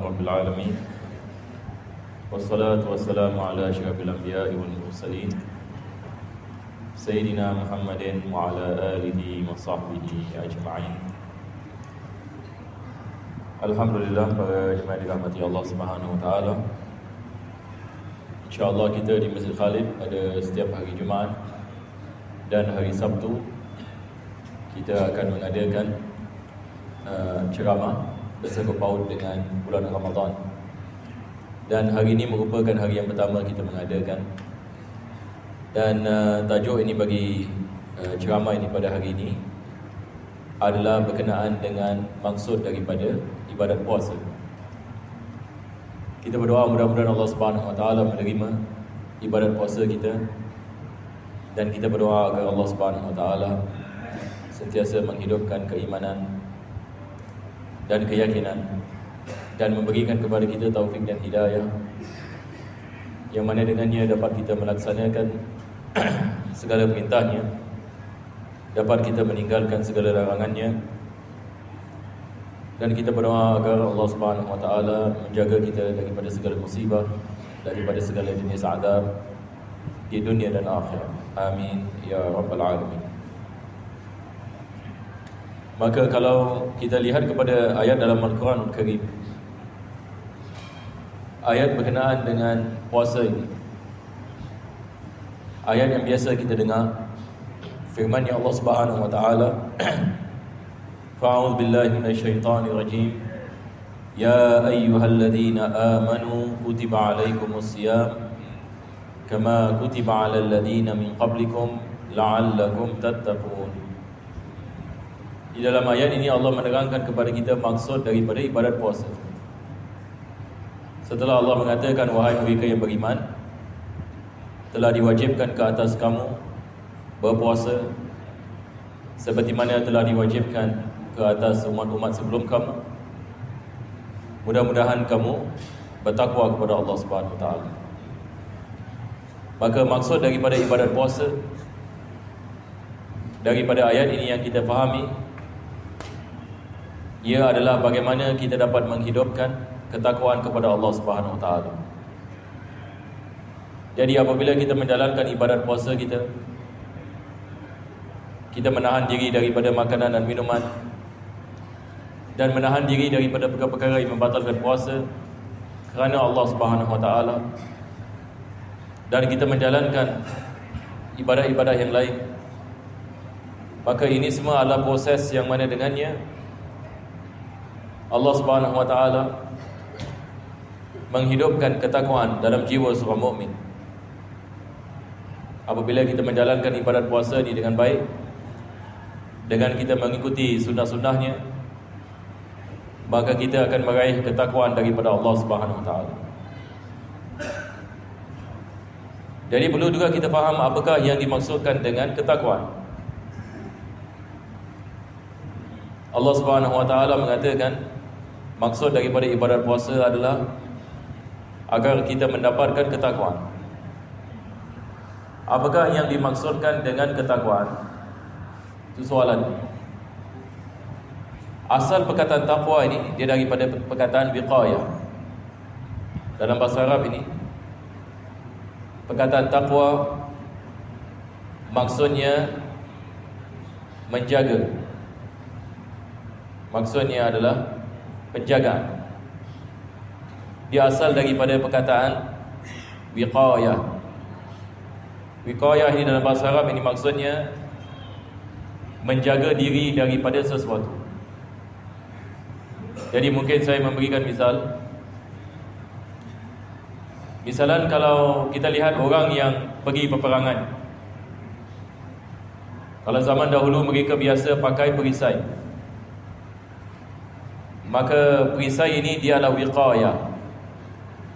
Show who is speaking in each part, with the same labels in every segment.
Speaker 1: rabbil alamin. Wassalatu wassalamu ala asyrafil anbiya'i wal mursalin Sayyidina Muhammadin wa ala alihi wa sahbihi ajma'in. Alhamdulillah, para jemaah dirahmati Allah Subhanahu wa taala. InsyaAllah kita di Masjid Khalid pada setiap hari Jumaat dan hari Sabtu kita akan mengadakan ceramah bersangkut paut dengan bulan Ramadan. Dan hari ini merupakan hari yang pertama kita mengadakan. Dan tajuk ini bagi ceramah ini pada hari ini adalah berkenaan dengan maksud daripada ibadat puasa. Kita berdoa mudah-mudahan Allah Subhanahu wa taala menerima ibadat puasa kita, dan kita berdoa agar Allah Subhanahu wa taala sentiasa menghidupkan keimanan dan keyakinan dan memberikan kepada kita taufik dan hidayah yang mana dengannya dapat kita melaksanakan segala perintahnya, dapat kita meninggalkan segala larangannya, dan kita berdoa agar Allah Subhanahu wa taala menjaga kita daripada segala musibah, daripada segala jenis azab di dunia dan akhirat. Amin ya rabbal alamin. Maka kalau kita lihat kepada ayat dalam Al-Quran Karim, ayat berkenaan dengan puasa ini, ayat yang biasa kita dengar, firman ya Allah Subhanahu wa taala, fa'udzu billahi minasyaitonir rajim, ya ayyuhalladzina amanu kutiba alaikumus shiyam kama kutiba alal ladzina min qablikum la'allakum tattaqun. Di dalam ayat ini Allah menerangkan kepada kita maksud daripada ibadat puasa. Setelah Allah mengatakan, wahai mereka yang beriman, telah diwajibkan ke atas kamu berpuasa seperti mana telah diwajibkan ke atas umat-umat sebelum kamu. Mudah-mudahan kamu bertakwa kepada Allah Subhanahu wa taala. Maka maksud daripada ibadat puasa daripada ayat ini yang kita fahami, ia adalah bagaimana kita dapat menghidupkan ketakwaan kepada Allah Subhanahu wa taala. Jadi apabila kita menjalankan ibadat puasa kita menahan diri daripada makanan dan minuman, dan menahan diri daripada perkara-perkara yang membatalkan puasa kerana Allah Subhanahu wa taala, dan kita menjalankan ibadah-ibadah yang lain, maka ini semua adalah proses yang mana dengannya Allah Subhanahu wa taala menghidupkan ketakwaan dalam jiwa seorang mukmin. Apabila kita menjalankan ibadat puasa ini dengan baik, dengan kita mengikuti sunnah-sunnahnya, maka kita akan meraih ketakwaan daripada Allah Subhanahu wa taala. Jadi perlu juga kita faham apakah yang dimaksudkan dengan ketakwaan. Allah Subhanahu wa taala mengatakan maksud daripada ibadat puasa adalah agar kita mendapatkan ketakwaan. Apakah yang dimaksudkan dengan ketakwaan? Itu soalan. Asal perkataan takwa ini dia daripada perkataan wiqayah. Dalam bahasa Arab ini, perkataan takwa maksudnya menjaga. Maksudnya adalah penjagaan. Dia asal daripada perkataan wiqayah. Wiqayah ini dalam bahasa Arab ini maksudnya menjaga diri daripada sesuatu. Jadi mungkin saya memberikan misal. Misalan kalau kita lihat orang yang pergi peperangan. Kalau zaman dahulu mereka biasa pakai perisai, maka perisai ini dia adalah wiqayah.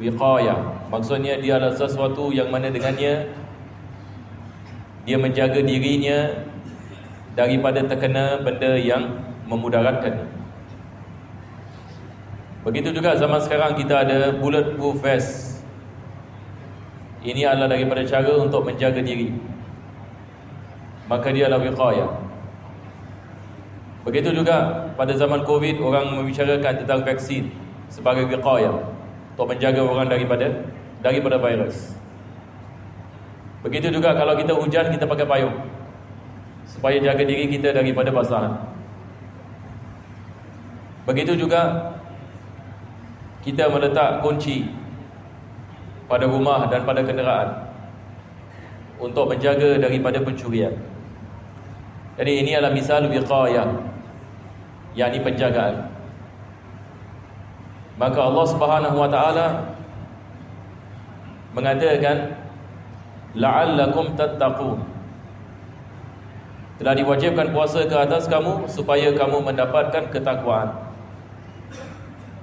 Speaker 1: Wiqayah maksudnya dia adalah sesuatu yang mana dengannya dia menjaga dirinya daripada terkena benda yang memudaratkan. Begitu juga zaman sekarang kita ada bulletproof vest. Ini adalah daripada cara untuk menjaga diri. Maka dia adalah wiqayah. Begitu juga pada zaman Covid orang membicarakan tentang vaksin. sebagai wiqayah, untuk menjaga orang daripada virus. Begitu juga kalau kita hujan, kita pakai payung supaya jaga diri kita daripada basahan. Begitu juga kita meletak kunci pada rumah dan pada kenderaan untuk menjaga daripada pencurian. Jadi ini adalah misal wiqayah, yakni penjagaan. Maka Allah Subhanahu wa taala mengatakan la'allakum tattaqun. Telah diwajibkan puasa ke atas kamu supaya kamu mendapatkan ketakwaan.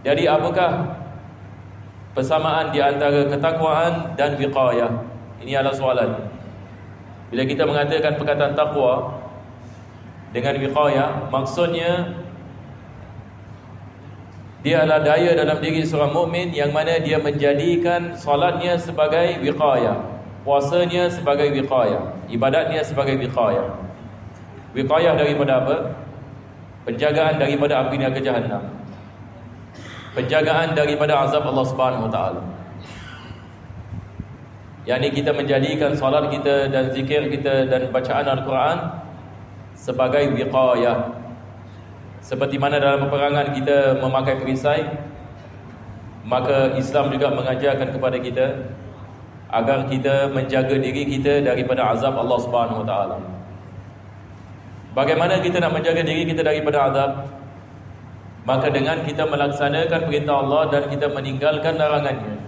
Speaker 1: Jadi apakah persamaan di antara ketakwaan dan wiqayah? Ini adalah soalan. Bila kita mengatakan perkataan takwa dengan wiqayah, maksudnya dia adalah daya dalam diri seorang mukmin yang mana dia menjadikan solatnya sebagai wiqayah, puasanya sebagai wiqayah, ibadatnya sebagai wiqayah. Wiqayah daripada apa? Penjagaan daripada api neraka Jahannam, penjagaan daripada azab Allah Subhanahu wa taala. yakni kita menjadikan solat kita dan zikir kita dan bacaan Al-Quran sebagai wiqayah. Seperti mana dalam peperangan kita memakai perisai, maka Islam juga mengajarkan kepada kita agar kita menjaga diri kita daripada azab Allah Subhanahu wa taala. Bagaimana kita nak menjaga diri kita daripada azab? Maka dengan kita melaksanakan perintah Allah dan kita meninggalkan larangannya.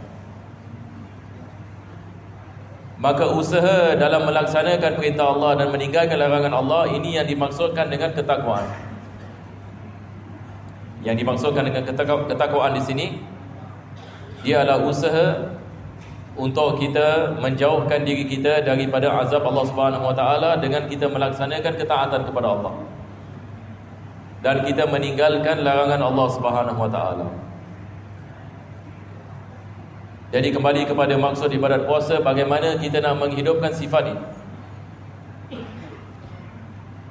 Speaker 1: Maka usaha dalam melaksanakan perintah Allah dan meninggalkan larangan Allah, ini yang dimaksudkan dengan ketakwaan. Yang dimaksudkan dengan ketakwaan di sini, dia adalah usaha untuk kita menjauhkan diri kita daripada azab Allah Subhanahu wa taala dengan kita melaksanakan ketaatan kepada Allah dan kita meninggalkan larangan Allah Subhanahu wa taala. Jadi kembali kepada maksud ibadat puasa, bagaimana kita nak menghidupkan sifat ini.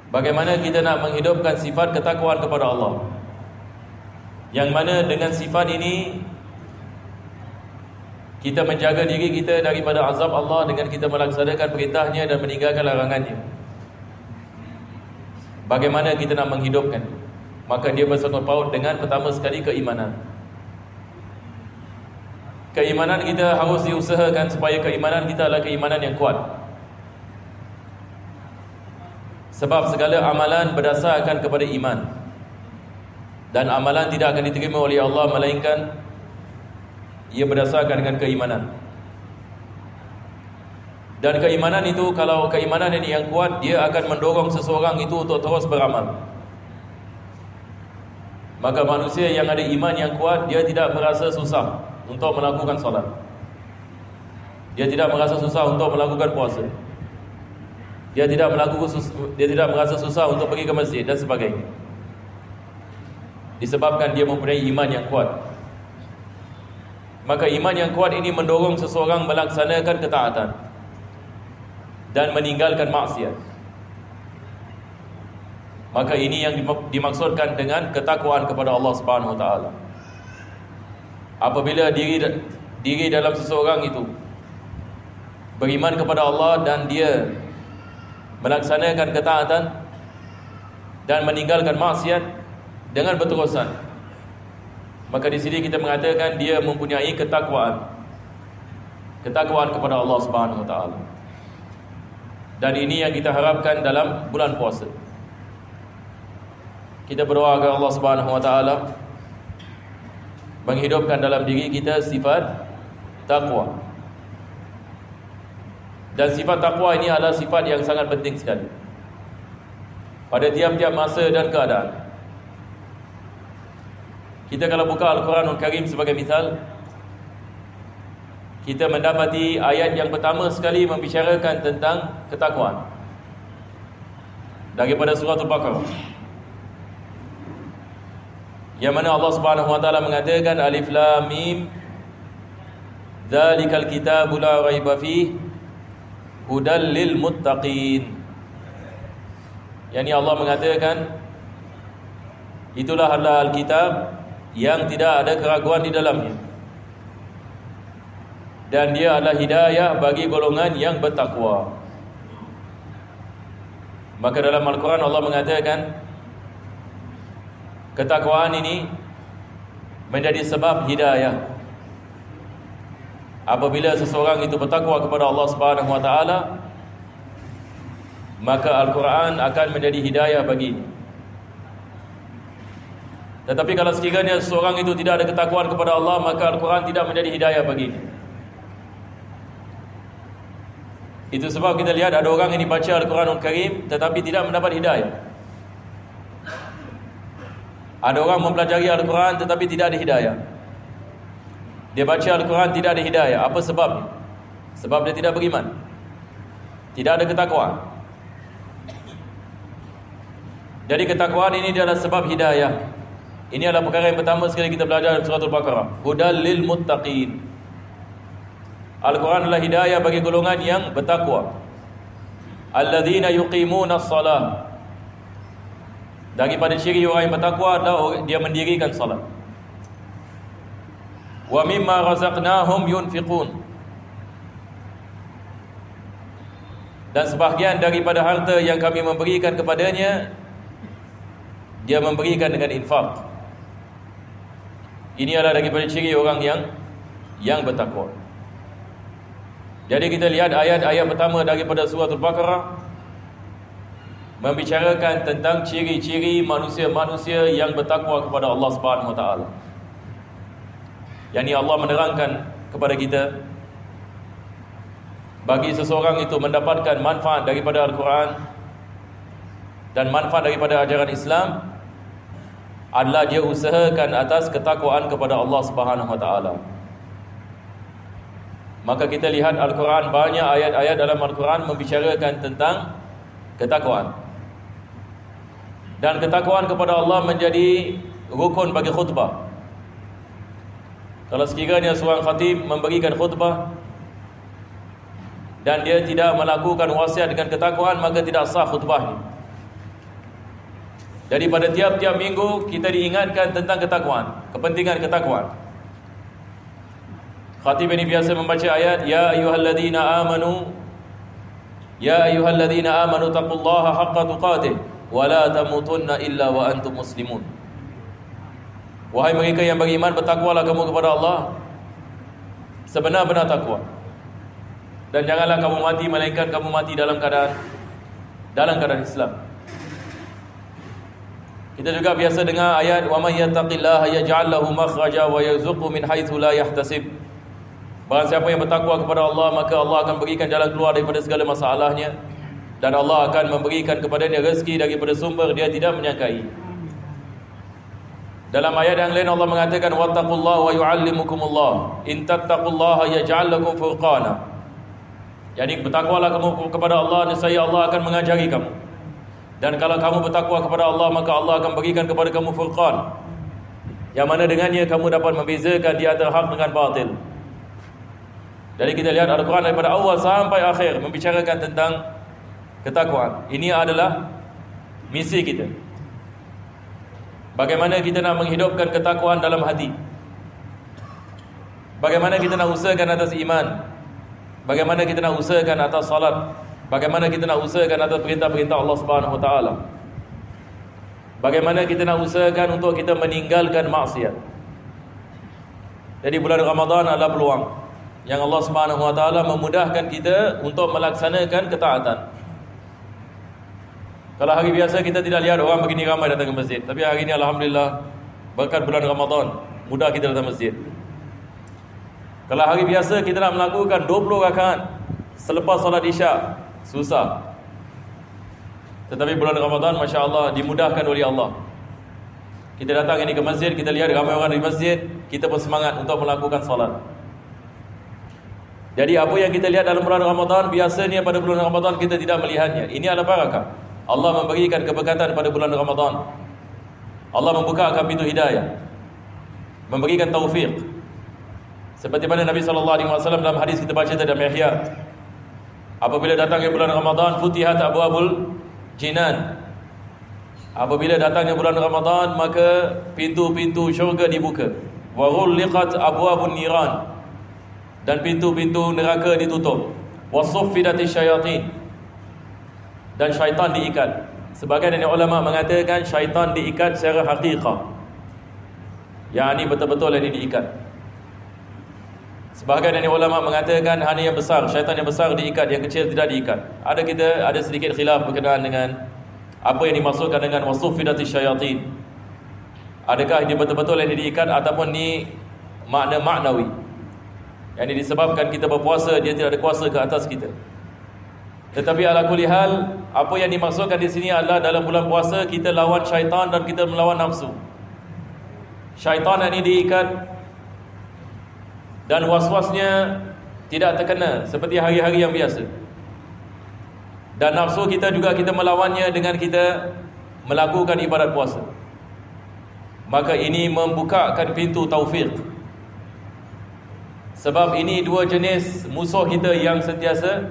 Speaker 1: Bagaimana kita nak menghidupkan sifat ketakwaan kepada Allah, yang mana dengan sifat ini kita menjaga diri kita daripada azab Allah dengan kita melaksanakan perintahnya dan meninggalkan larangannya. Bagaimana kita nak menghidupkan? Maka dia bersangkut paut dengan pertama sekali keimanan. Keimanan kita harus diusahakan supaya keimanan kita adalah keimanan yang kuat. Sebab segala amalan berdasarkan kepada iman, dan amalan tidak akan diterima oleh Allah melainkan ia berdasarkan dengan keimanan. Dan keimanan itu, kalau keimanan ini yang kuat, dia akan mendorong seseorang itu untuk terus beramal. Maka manusia yang ada iman yang kuat, dia tidak merasa susah untuk melakukan solat. Dia tidak merasa susah untuk melakukan puasa. Dia tidak merasa susah untuk pergi ke masjid dan sebagainya. Disebabkan dia mempunyai iman yang kuat. Maka iman yang kuat ini mendorong seseorang melaksanakan ketaatan dan meninggalkan maksiat. Maka ini yang dimaksudkan dengan ketakwaan kepada Allah Subhanahu wa taala. Apabila diri dalam seseorang itu beriman kepada Allah dan dia melaksanakan ketaatan dan meninggalkan maksiat dengan berterusan, maka di sini kita mengatakan dia mempunyai ketakwaan kepada Allah Subhanahu wa taala. Dan ini yang kita harapkan dalam bulan puasa. Kita berdoa agar Allah Subhanahu wa taala menghidupkan dalam diri kita sifat takwa. Dan sifat takwa ini adalah sifat yang sangat penting sekali pada tiap-tiap masa dan keadaan. Kita kalau buka Al-Quranul Karim sebagai misal, kita mendapati ayat yang pertama sekali membicarakan tentang ketakwaan daripada surah Al-Baqarah, yang mana Allah Subhanahu wa taala mengatakan alif lam mim dzalikal kitabu la raiba fihi hudal lil muttaqin. Yani Allah mengatakan itulah adalah Al-Kitab yang tidak ada keraguan di dalamnya, dan dia adalah hidayah bagi golongan yang bertakwa. Maka dalam Al-Quran Allah mengatakan ketakwaan ini menjadi sebab hidayah. Apabila seseorang itu bertakwa kepada Allah Subhanahu wa taala, maka Al-Quran akan menjadi hidayah baginya. Tetapi kalau sekiranya seseorang itu tidak ada ketakwaan kepada Allah, maka Al-Quran tidak menjadi hidayah baginya. Itu sebab kita lihat ada orang yang dibaca Al-Quranul Karim tetapi tidak mendapat hidayah. Ada orang mempelajari Al-Quran tetapi tidak ada hidayah. Dia baca Al-Quran tidak ada hidayah. Apa sebabnya? Sebab dia tidak beriman, tidak ada ketakwaan. Jadi ketakwaan ini adalah sebab hidayah. Ini adalah perkara yang pertama sekali kita belajar dalam surah Al-Baqarah. Hudal lil muttaqin. Al-Quran adalah hidayah bagi golongan yang bertakwa. Alladzina yuqimuna as-salah. Daripada ciri orang yang bertakwa adalah dia mendirikan salat. Wa mimma razaqnahum yunfiqun. Dan sebahagian daripada harta yang kami memberikan kepadanya, dia memberikan dengan infak. Ini adalah daripada ciri orang yang bertakwa. Jadi kita lihat ayat-ayat pertama daripada surah Al-Baqarah membicarakan tentang ciri-ciri manusia-manusia yang bertakwa kepada Allah Subhanahu wa taala. Yang ini Allah menerangkan kepada kita, bagi seseorang itu mendapatkan manfaat daripada Al-Quran dan manfaat daripada ajaran Islam adalah dia usahakan atas ketakwaan kepada Allah Subhanahu wa taala. Maka kita lihat Al-Quran, banyak ayat-ayat dalam Al-Quran membicarakan tentang ketakwaan. Dan ketakwaan kepada Allah menjadi rukun bagi khutbah. Kalau sekiranya seorang khatib memberikan khutbah dan dia tidak melakukan wasiat dengan ketakwaan, maka tidak sah khutbahnya. Jadi pada tiap-tiap minggu kita diingatkan tentang ketakwaan, kepentingan ketakwaan. Khatib ini biasa membaca ayat, Ya ayyuhalladzina amanu taqullaha haqqa tuqatih wa la tamutunna illa wa antum muslimun. Wahai mereka yang beriman, bertakwalah kamu kepada Allah sebenar-benar takwa, dan janganlah kamu mati melainkan kamu mati dalam keadaan Islam. Kita juga biasa dengar ayat, wa may yattaqillaha yaj'al lahu makhraja wa yarzuqhu min haitsu la yahtasib. Barang siapa yang bertakwa kepada Allah, maka Allah akan berikan jalan keluar daripada segala masalahnya, dan Allah akan memberikan kepadanya rezeki daripada sumber dia tidak menyangkai. Dalam ayat yang lain Allah mengatakan, wattaqullaha wa yu'allimukumullah in tattaqullaha yaj'al lakum furqana. Jadi bertakwalah kamu kepada Allah, nescaya Allah akan mengajari kamu. Dan kalau kamu bertakwa kepada Allah, maka Allah akan berikan kepada kamu furqan, yang mana dengannya kamu dapat membezakan di antara hak dengan batil. Jadi kita lihat Al-Quran daripada awal sampai akhir membicarakan tentang ketakwaan. Ini adalah misi kita. Bagaimana kita nak menghidupkan ketakwaan dalam hati. Bagaimana kita nak usahakan atas iman. Bagaimana kita nak usahakan atas salat. Bagaimana kita nak usahakan atas perintah-perintah Allah Subhanahu wa taala. Bagaimana kita nak usahakan untuk kita meninggalkan maksiat. Jadi bulan Ramadan adalah peluang yang Allah Subhanahu wa taala memudahkan kita untuk melaksanakan ketaatan. Kalau hari biasa kita tidak lihat orang begini ramai datang ke masjid, tapi hari ini alhamdulillah berkat bulan Ramadan mudah kita datang masjid. Kalau hari biasa kita nak melakukan 20 rakaat selepas solat Isyak, susah. Tetapi bulan Ramadan masya-Allah dimudahkan oleh Allah. Kita datang ini ke masjid, kita lihat ramai orang di masjid, kita pun semangat untuk melakukan solat. Jadi apa yang kita lihat dalam bulan Ramadan, biasanya pada bulan Ramadan kita tidak melihatnya. Ini adalah barakah. Allah memberikan keberkatan pada bulan Ramadan. Allah membukakan pintu hidayah, memberikan taufik. Seperti mana Nabi SAW dalam hadis kita baca dalam Yahya, apabila datang ke bulan Ramadan, futihat abwabul jinan. Apabila datangnya bulan Ramadan, maka pintu-pintu syurga dibuka. Wa ghulliqat abwabun niran, dan pintu-pintu neraka ditutup. Wa suffidatis syayatin, dan syaitan diikat. Sebagian dari ulama mengatakan syaitan diikat secara haqiqah, yang ini betul-betul ini diikat. Sebahagian dari ulama mengatakan hanya yang besar, syaitan yang besar diikat, yang kecil tidak diikat. Ada sedikit khilaf berkenaan dengan apa yang dimaksudkan dengan wasuffidatis syayatin. Adakah ini betul-betul yang diikat ataupun ni makna maknawi, yang ini disebabkan kita berpuasa, dia tidak ada kuasa ke atas kita. Tetapi ala kulli hal, apa yang dimaksudkan di sini adalah dalam bulan puasa kita lawan syaitan dan kita melawan nafsu. Syaitan ini diikat dan was-wasnya tidak terkena seperti hari-hari yang biasa. Dan nafsu kita juga kita melawannya dengan kita melakukan ibadat puasa. Maka ini membukakan pintu taufik. Sebab ini dua jenis musuh kita yang sentiasa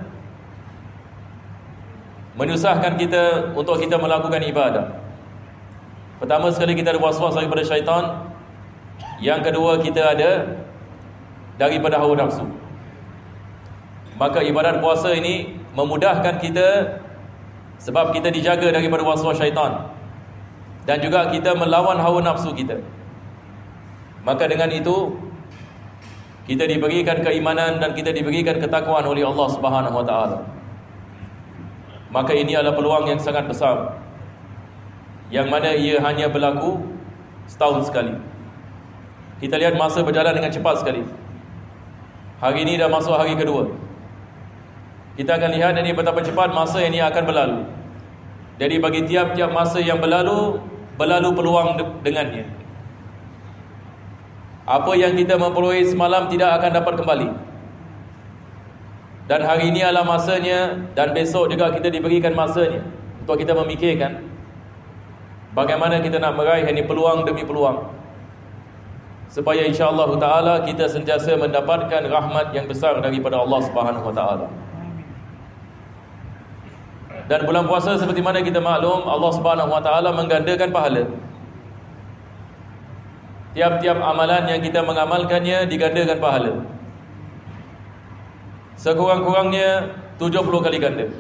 Speaker 1: menyusahkan kita untuk kita melakukan ibadah. Pertama sekali kita ada was-was daripada syaitan. Yang kedua kita ada daripada hawa nafsu. Maka ibadat puasa ini memudahkan kita, sebab kita dijaga daripada was-was syaitan, dan juga kita melawan hawa nafsu kita. Maka dengan itu kita diberikan keimanan dan kita diberikan ketakwaan oleh Allah Subhanahu wa taala. Maka ini adalah peluang yang sangat besar, yang mana ia hanya berlaku setahun sekali. Kita lihat masa berjalan dengan cepat sekali. Hari ini dah masuk hari kedua. Kita akan lihat ini betapa cepat masa ini akan berlalu. Jadi bagi tiap-tiap masa yang berlalu peluang dengannya. Apa yang kita memperoleh semalam tidak akan dapat kembali. Dan hari ini adalah masanya, dan besok juga kita diberikan masanya untuk kita memikirkan bagaimana kita nak meraih ini peluang demi peluang, supaya insya-Allah taala kita sentiasa mendapatkan rahmat yang besar daripada Allah Subhanahu wa taala. Dan bulan puasa seperti mana kita maklum, Allah Subhanahu wa taala menggandakan pahala. Tiap-tiap amalan yang kita mengamalkannya digandakan pahala. Sekurang-kurangnya 70 kali ganda.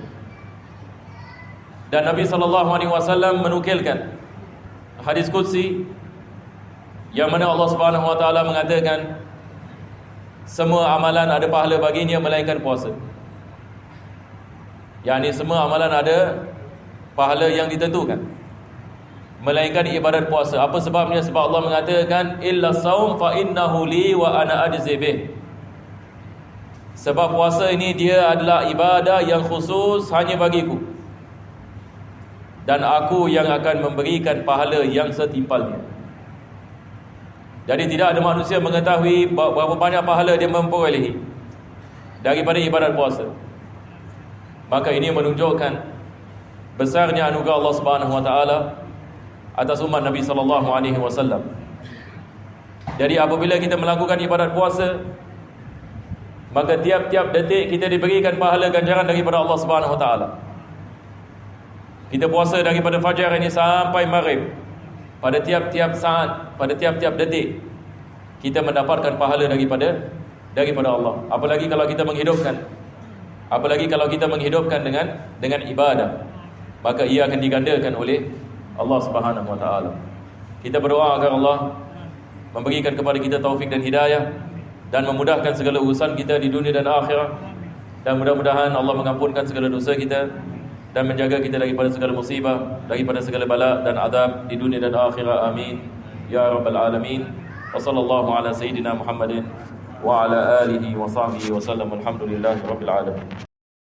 Speaker 1: Dan Nabi SAW menukilkan hadis qudsi yang mana Allah Subhanahu wa taala mengatakan semua amalan ada pahala baginya melainkan puasa. Yang semua amalan ada pahala yang ditentukan melainkan ibadat puasa. Apa sebabnya? Sebab Allah mengatakan illa saum fa innahu li wa ana ajzi bih. Sebab puasa ini dia adalah ibadah yang khusus hanya bagiku, dan aku yang akan memberikan pahala yang setimpalnya. Jadi tidak ada manusia mengetahui berapa banyak pahala dia memperolehi daripada ibadat puasa. Maka ini menunjukkan besarnya anugerah Allah Subhanahu wa taala atas umat Nabi sallallahu alaihi wasallam. Jadi apabila kita melakukan ibadat puasa, maka tiap-tiap detik kita diberikan pahala ganjaran daripada Allah Subhanahu wa taala. Kita puasa daripada fajar ini sampai maghrib. Pada tiap-tiap saat, pada tiap-tiap detik kita mendapatkan pahala daripada Allah. Apalagi kalau kita menghidupkan dengan ibadah, maka ia akan digandakan oleh Allah Subhanahu wa taala. Kita berdoa agar Allah memberikan kepada kita taufik dan hidayah, dan memudahkan segala urusan kita di dunia dan akhirat, dan mudah-mudahan Allah mengampunkan segala dosa kita dan menjaga kita daripada segala musibah, daripada segala bala dan azab di dunia dan akhirat. Amin ya rabbal alamin. Wa sallallahu ala sayyidina Muhammadin wa ala alihi wa sahbihi wa sallam. Alhamdulillahi rabbil alamin.